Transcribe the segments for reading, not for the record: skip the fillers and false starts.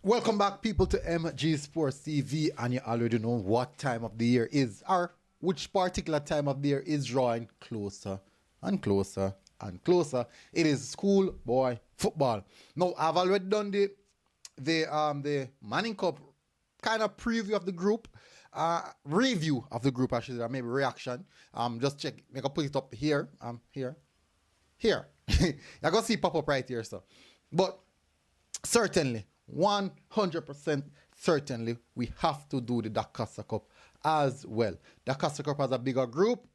Welcome back, people, to MG Sports TV, and you already know what time of the year is, or which particular time of the year is drawing closer and closer and closer. It is schoolboy football. Now, I've already done the Manning Cup kind of preview of the group, review of the group, actually, or maybe reaction. Just check, make a put it up here, here. You're gonna see pop up right here, so. But certainly, 100% certainly, we have to do the Dakasa Cup as well. Dakasa Cup has a bigger group,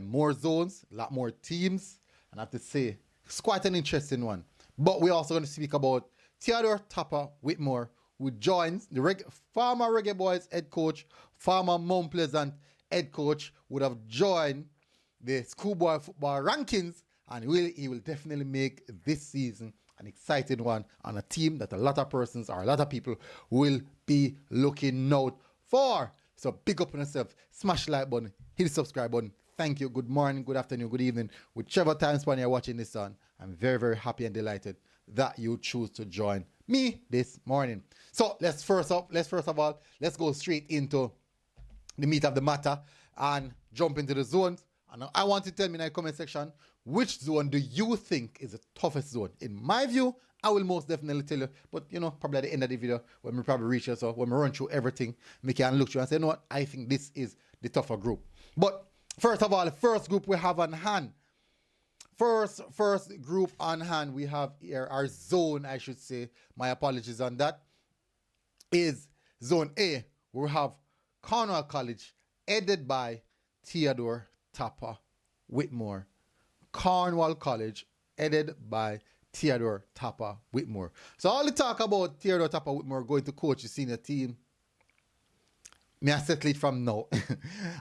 more zones, a lot more teams, and I have to say, it's quite an interesting one. But we're also going to speak about Theodore Whitmore, who joins the former Reggae Boyz head coach, former Mount Pleasant head coach, would have joined the schoolboy football rankings, and he will definitely make this season an exciting one on a team that a lot of persons or a lot of people will be looking out for. So big up on yourself, smash the like button, hit the subscribe button. Thank you. Good morning, good afternoon, good evening, whichever time span you're watching this on. I'm very, very happy and delighted that you choose to join me this morning. So let's first of all, let's go straight into the meat of the matter and jump into the zones. And I want you to tell me in the comment section, which zone do you think is the toughest zone? In my view, I will most definitely tell you, but you know, probably at the end of the video, when we probably reach it, so when we run through everything, we can look through and say, you know what, I think this is the tougher group. But first of all, the first group we have on hand, first group on hand we have here, our zone, I should say, my apologies on that, is Zone A. We have Cornwall College, headed by Theodore Whitmore. Cornwall College, headed by Theodore Whitmore. So all the talk about Theodore Whitmore going to coach the senior team, may I settle it from now?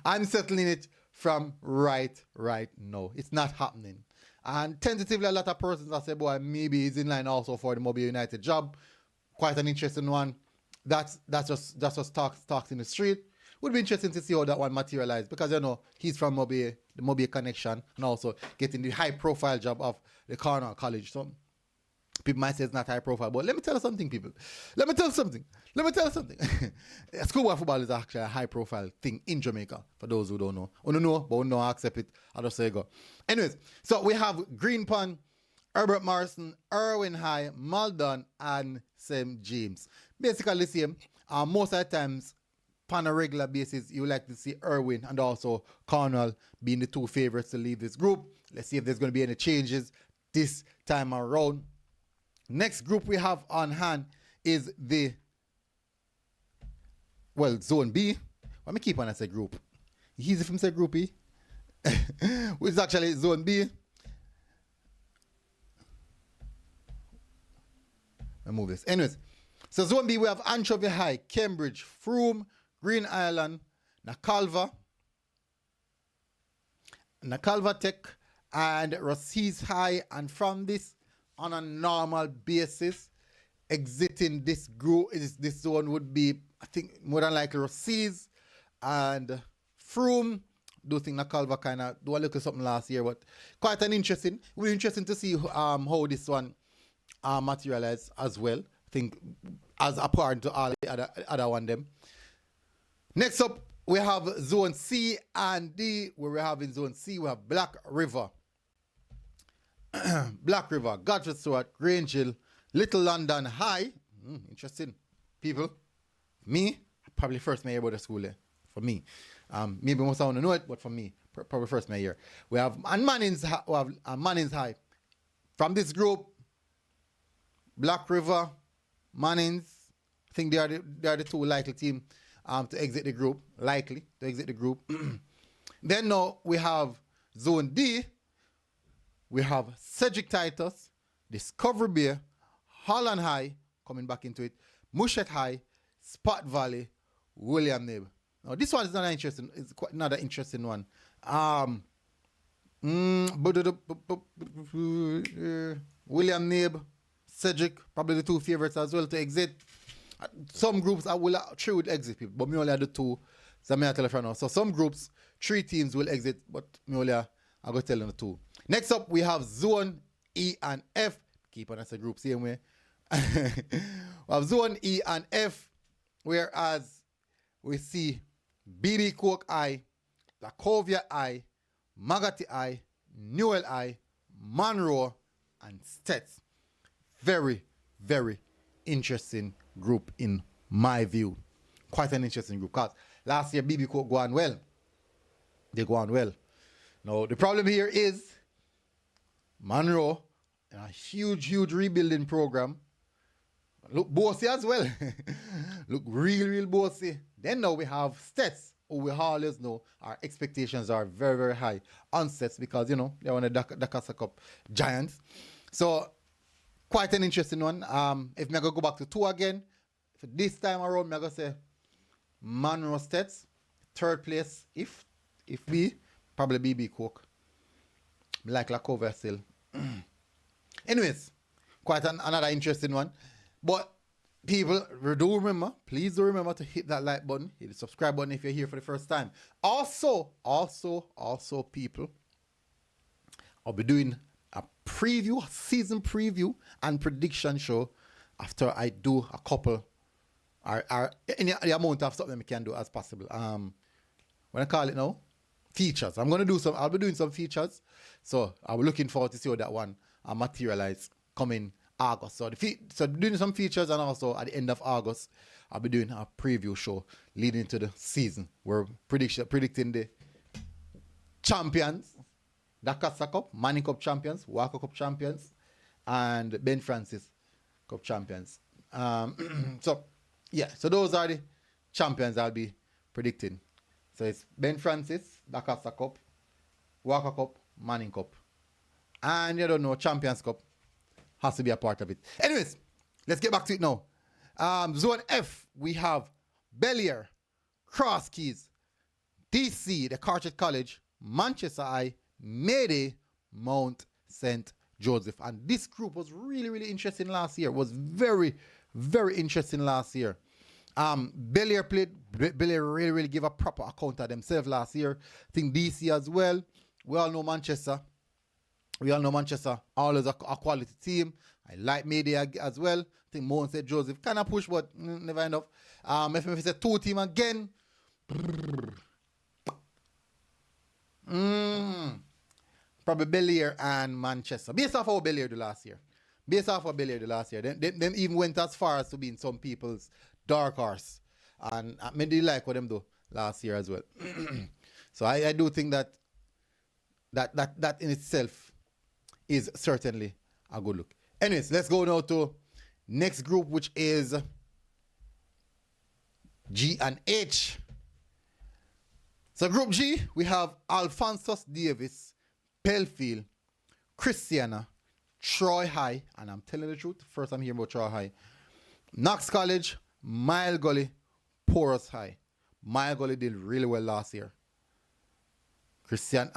I'm settling it from right now. It's not happening. And tentatively, a lot of persons have said, boy, maybe he's in line also for the Mobile United job. Quite an interesting one. That's just talks in the street. Would be interesting to see how that one materializes, because you know he's from Mobile, the Mobile connection, and also getting the high profile job of the Cornwall College. So people might say it's not high profile, but let me tell you something, people. Let me tell you something. Schoolboy football is actually a high profile thing in Jamaica, for those who don't know. Who don't know, but who don't accept it, I'll just say it go. Anyways, so we have Greenpond, Herbert Morrison, Irwin High, Maldon, and St. James. Basically the same. Most of the times, on a regular basis, you like to see Irwin and also Cornwall being the two favorites to leave this group. Let's see if there's going to be any changes this time around. Next group we have on hand is Zone B. Let me keep on as a group. Easy from say group E. Which is actually Zone B. Let me move this. Anyways, so Zone B, we have Anchovy High, Cambridge, Frome, Green Island, Nakalva Tech, and Rossies High. And from this, on a normal basis, exiting this group, this zone would be, I think, more than likely Rossies and Frome. Do think Nakalva kind of do a little something last year, but quite an interesting. We're interesting to see how this one materializes as well. I think as apart to all the other one them. Next up, we have Zone C and D, where we have in Zone C, we have Black River, Godfrey Stewart, Grange Hill, Little London High. Interesting. People, me, probably first my year about the school there, for me. Maybe most of you know it, but for me, probably first my year. We have Manning's High. From this group, Black River, Manning's, I think they are the two likely team to exit the group, Then now we have Zone D. We have Cedric Titus, Discovery Bay, Holland High, coming back into it, Mushet High, Spot Valley, William Nib. Now this one is not interesting. It's quite another interesting one. William Nib, Cedric, probably the two favorites as well to exit. Some groups would exit people, but me only have the two. So I'm tell you now. So some groups, 3 teams will exit, but me only I go tell them the 2. Next up, we have Zone E and F. Keep on as a group, same way. We have Zone E and F, whereas we see BB Coke I, Lacovia I, Magati I, Newell I, Monroe, and Stets. Very, very interesting group in my view. Quite an interesting group because last year BB Coke go on well. They go on well. Now the problem here is Monroe, a huge rebuilding program. Look bossy as well. Look real bossy. Then now we have Stets, who we always know our expectations are very high on Stets because, you know, they're one of the Dakasa Cup giants. So, quite an interesting one. If I'm going to go back to 2 again, for this time around, I'm going to say Monroe Stets, 3rd place, if we, probably BB Coke. Like Lacovia still. Anyways, quite another interesting one. But people, please do remember to hit that like button, hit the subscribe button if you're here for the first time. Also, people, I'll be doing a season preview and prediction show after I do a couple, or any the amount of stuff that we can do as possible. What I call it now? Features. I'll be doing some features. So I'm looking forward to see how that one materialize coming August. So doing some features, and also at the end of August, I'll be doing a preview show leading to the season. We're predicting the champions, the Casa Cup, Manning Cup champions, Walker Cup champions, and Ben Francis Cup champions. So those are the champions I'll be predicting. So it's Ben Francis, the Casa Cup, Walker Cup, Manning Cup. And you don't know, Champions Cup has to be a part of it. Anyways, let's get back to it now. Zone F, we have Bellier, Cross Keys, DC, the Carteret College, Manchester Eye, Mayday, Mount St. Joseph. And this group was really interesting last year. It was very interesting last year. Bellier really gave a proper account of themselves last year. I think DC as well. We all know Manchester, always a quality team. I like Mayday as well. I think Mount St. Joseph kind of push, but never enough. If it's a 2 team again, probably Bellier and Manchester. Based off how Bellier did last year. Them even went as far as to be in some people's dark horse. And I really like what them do last year as well. So I do think that in itself is certainly a good look. Anyways, let's go now to next group, which is G and H. So Group G, we have Alphonsus Davis, Belfield, Christiana, Troy High, and I'm telling the truth, first I'm hearing about Troy High, Knox College, Mile Gully, Porus High. Mile Gully did really well last year. Christiana,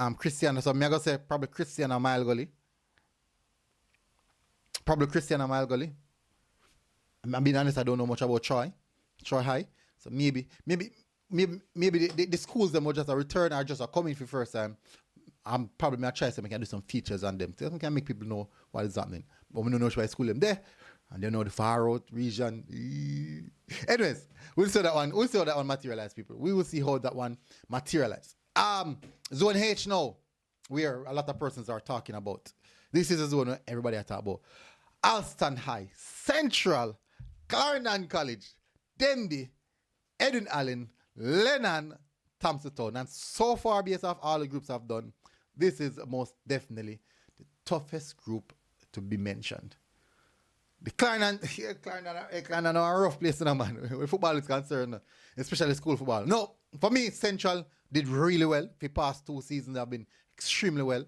so I'm going to say probably Christiana Mile Gully. I'm being honest, I don't know much about Troy High. So maybe the schools them were just a return or just a coming for the first time. I'm probably going to try so I can do some features on them. So I can make people know what is happening. But we don't know why school them there. And they know the far out region. Anyways, we'll see how that one materialize, people. We will see how that one materialize. Zone H now, where a lot of persons are talking about. This is a zone where everybody are talking about. Alston High, Central, Clarendon College, Denby, Edwin Allen, Lennon, Thompson Town. And so far, based off all the groups I've done, this is most definitely the toughest group to be mentioned. The Clarendon are a rough place, man, where football is concerned, especially school football. No, for me, Central did really well. The past 2 seasons have been extremely well.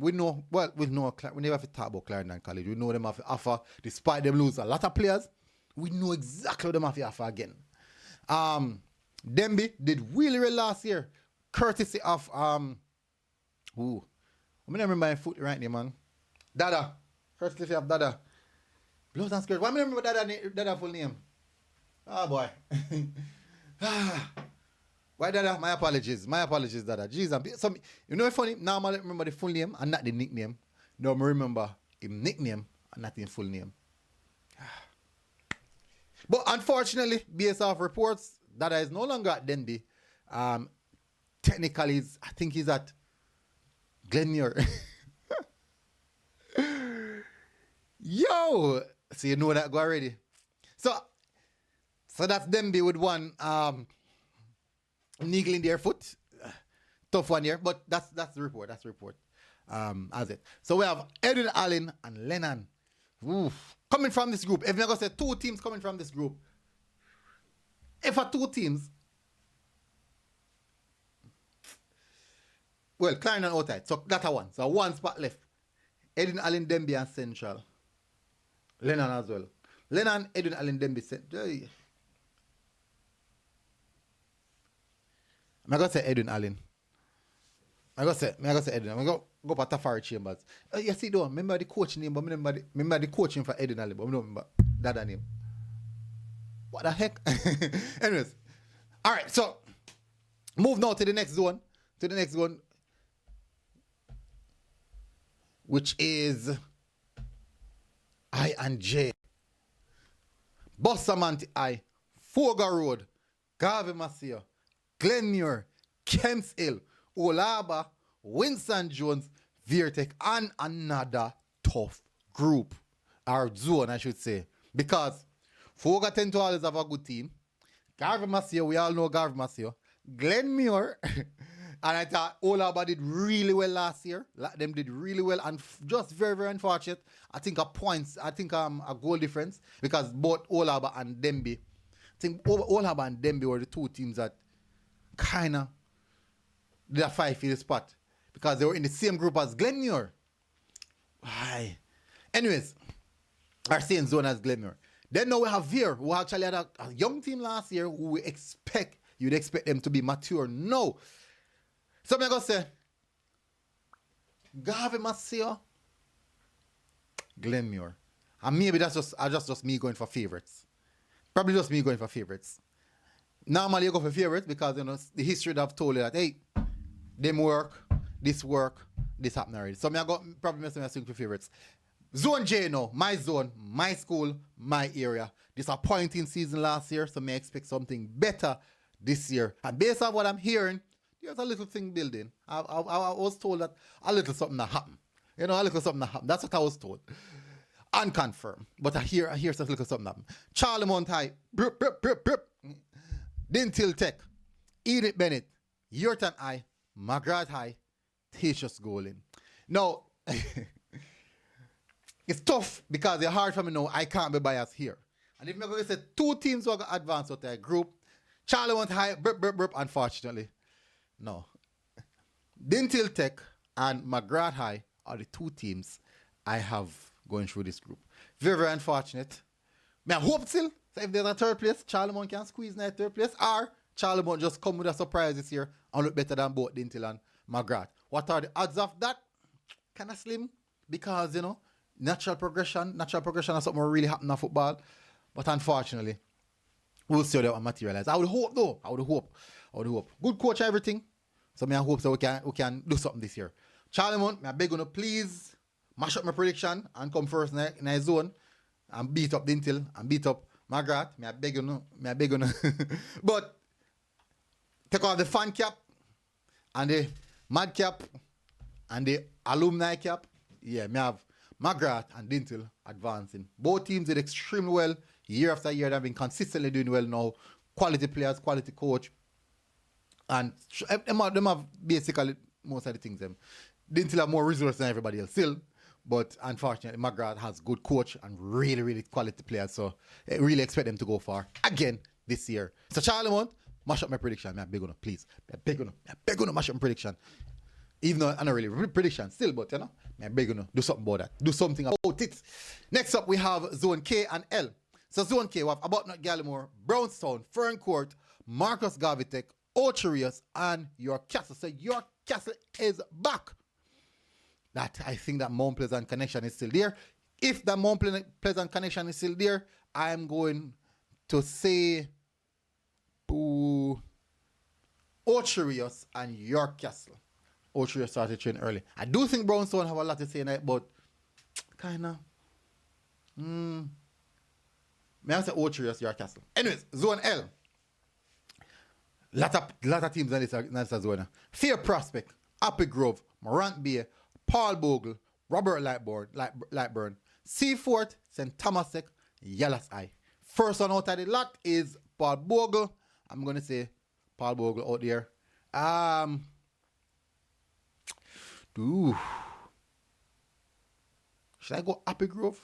We never have to talk about Clarendon College. We know them have to offer, despite them lose a lot of players, we know exactly what them have to offer again. Denby did really well last year, courtesy of I remember my foot right there, man. Dada, courtesy of Dada. Blood and skirt. Why remember Dada full name? Oh boy. Why Dada? My apologies, Dada. Jeez, so, you know what's funny? Now I remember the full name and not the nickname. No, I remember his nickname and not his full name. But unfortunately, based off reports, Dada is no longer at Denby. Technically, I think he's at Glenmuir. Yo! So you know that go already. So that's Denby with one niggle in their foot. Tough one here, but that's the report. That's the report. As it. So we have Edwin Allen and Lennon. Oof. Coming from this group. If I'm going to say 2 teams coming from this group. If for 2 teams. Well, Clarendon outside. So that's a one. So 1 spot left. Edwin Allen, Denby and Central. Lennon as well. Lennon, Edwin Allen, Denby, Central. I'm going to say Edwin Allen. I'm going to say Edwin. I'm going to go for Tafari Chambers. You see, though, remember the coach name, but remember the coaching for Edwin Allen, but I don't remember that name. What the heck? Anyways. All right, so move now to the next zone. Which is I and J. Bustamante I, Foga Road, Garvey Massey, Glenmuir, Kemps Hill, Olaba, Winston Jones, Virtek, and another tough group, or zone, I should say. Because Foga tend to always have a good team. Garvey Massey, we all know Garvey Massey. Glenmuir, and I thought Olaba did really well last year. Them did really well, and just very, very unfortunate. I think a goal difference, because both Olaba and Denby, I think Olaba and Denby were the 2 teams that kind of did a fight for the spot, because they were in the same group as Glenmuir. Why? Anyways, our same zone as Glenmuir. Then now we have Veer, who actually had a young team last year who you'd expect them to be mature. No. So I'm going to say, Garvey Massey, Glenmuir. And maybe that's just me going for favorites. Probably just me going for favorites. Normally you go for favorites because, you know, the history that I've told you that, hey, them work, this happened already. So I go probably swing for favorites. Zone J now, my zone, my school, my area. Disappointing season last year, so may expect something better this year. And based on what I'm hearing, there's a little thing building. I was told that a little something that happened. You know, a little something that happened. That's what I was told. Unconfirmed. But I hear some little something happen. Charlemont High, Dintil Tech, Edith Bennett, Yorton High, McGrath High, Teachers Goaling. Now, it's tough because it's hard for me now. I can't be biased here. And if I'm going to say 2 teams who are going to advance with their group, Charlemont High, unfortunately. No. Dintil Tech and McGrath High are the 2 teams I have going through this group. Very, very unfortunate. I hope still, so if there's a 3rd place, Charlemont can squeeze in that 3rd place, or Charlemont just come with a surprise this year and look better than both Dintil and McGrath. What are the odds of that? Kind of slim, because, you know, natural progression is something that really happen in football. But unfortunately, we'll see how that will materialize. I would hope, though. I would hope. Good coach, everything. So I hope so we can do something this year. Charlemont, I beg you to please mash up my prediction and come first in the zone and beat up Dintil and beat up McGrath. I beg you to. But take off the fan cap and the mad cap and the alumni cap. Yeah, I have McGrath and Dintil advancing. Both teams did extremely well year after year. They've been consistently doing well now. Quality players, quality coach. And them have basically most of the things. Dintil have more resources than everybody else still. But unfortunately, McGrath has good coach and really, really quality players. So I really expect them to go far again this year. So Charlemont, mash up my prediction. I beg you, please. I beg you, mash up my prediction. Even though I'm not really prediction still, but you know, I beg you, do something about that. Do something about it. Next up, we have Zone K and L. So Zone K, we have Arbuthnott Gallimore, Brownstown, Ferncourt, Marcus Garvey, Ocherius, and York Castle. So York Castle is back. I think that Mount Pleasant connection is still there. If the Mount Pleasant connection is still there, I'm going to say Ocherius and York Castle. Ocherius started training early. I do think Brownstone have a lot to say in it, but kind of May I say Ocherius, your castle. Anyways, Zone L. Lot of teams in this zone. Fair Prospect, Happy Grove, Morant Bay, Paul Bogle, Robert Lightburn, Seafort, St. Thomasek, Yellas Eye. First one out of the lot is Paul Bogle. I'm gonna say Paul Bogle out there. Ooh. Should I go Happy Grove?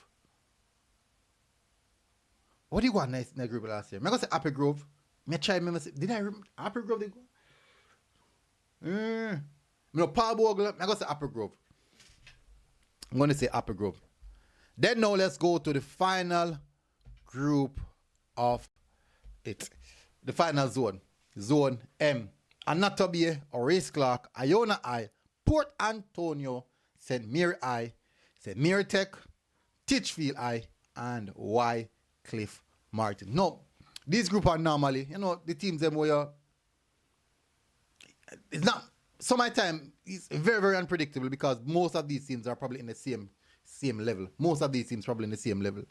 What do you want next group last year? I'm gonna say Happy Grove. Me try remember. Did I remember Happy Grove? They go. No, Paul Bogle. I'm gonna say Happy Grove. I'm gonna say Happy Grove. Then now let's go to the final group of it. The final zone. Zone M. Anatolia, Horace Clark, Iona I, Port Antonio, St. Mary I, St. Mary Tech, Titchfield I, and Wycliffe Martin. No, these groups are normally, the teams them where it's not, some of the time it's very, very unpredictable because most of these teams are probably in the same level. Most of these teams probably in the same level.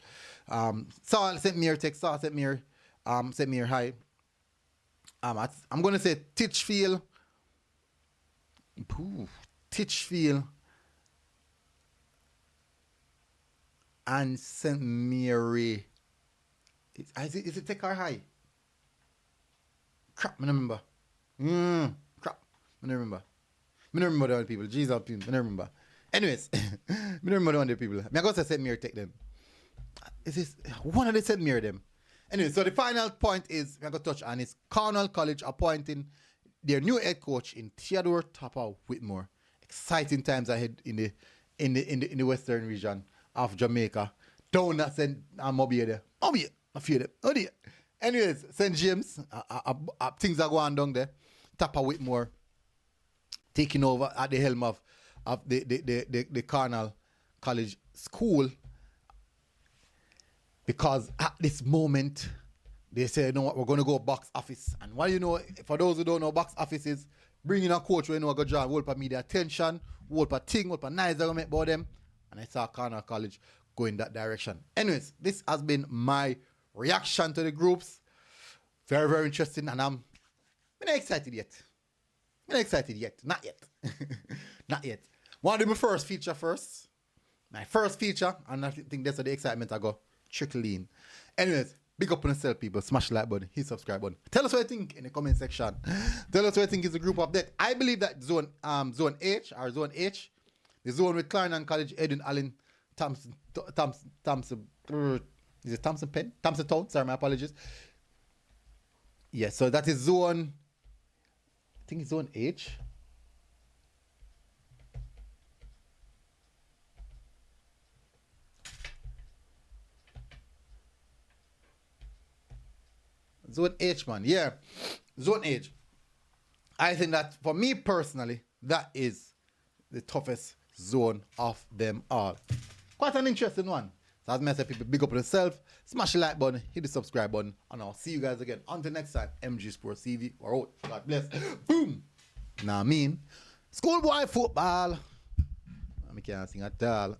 Saw St. Mary Tech, saw St. Mary High. I'm going to say Titchfield. Titchfield and St. Mary. Is it Tech or High? Crap, I don't remember. Crap, I don't remember. I don't remember the other people. Jesus, I don't remember. Anyways, I don't remember the other people. I'm going to say St. Mary Tech then. Is this one of the St. Mary them? Anyway, so the final point is we're going to touch on is Cornwall College appointing their new head coach in Theodore Whitmore. Exciting times ahead in the western region of Jamaica. Down at St. Mobile. I feel it. Oh dear. Anyways, St. James, things are going down there. Whitmore taking over at the helm of the Cornwall College School. Because at this moment, they say, you know what, we're going to go box office. And what for those who don't know, box office is bringing a coach where you know go draw whole for media attention, whole for thing, whole for nice that we make about them. And I saw Cornwall College go in that direction. Anyways, this has been my reaction to the groups. Very, very interesting. And I'm not excited yet. Not yet. Not yet. Want to do my first feature first? My first feature, and I think that's where the excitement I go. Trickle in. Anyways, big up on yourself, people. Smash the like button, hit subscribe button. Tell us what you think in the comment section. Tell us what you think is a group update. I believe that zone H, the zone with Clarendon College, Edwin Allen, Thompson, is it Thompson Penn? Thompson Town, sorry, my apologies. Yes, so that is zone, I think it's zone H. Zone H, man. Yeah. Zone H. I think that, for me personally, that is the toughest zone of them all. Quite an interesting one. So as I said, people, big up on yourself. Smash the like button. Hit the subscribe button. And I'll see you guys again. Until next time, MG Sports TV. We're out. God bless. Boom. Now I mean, schoolboy football. I can't sing at all.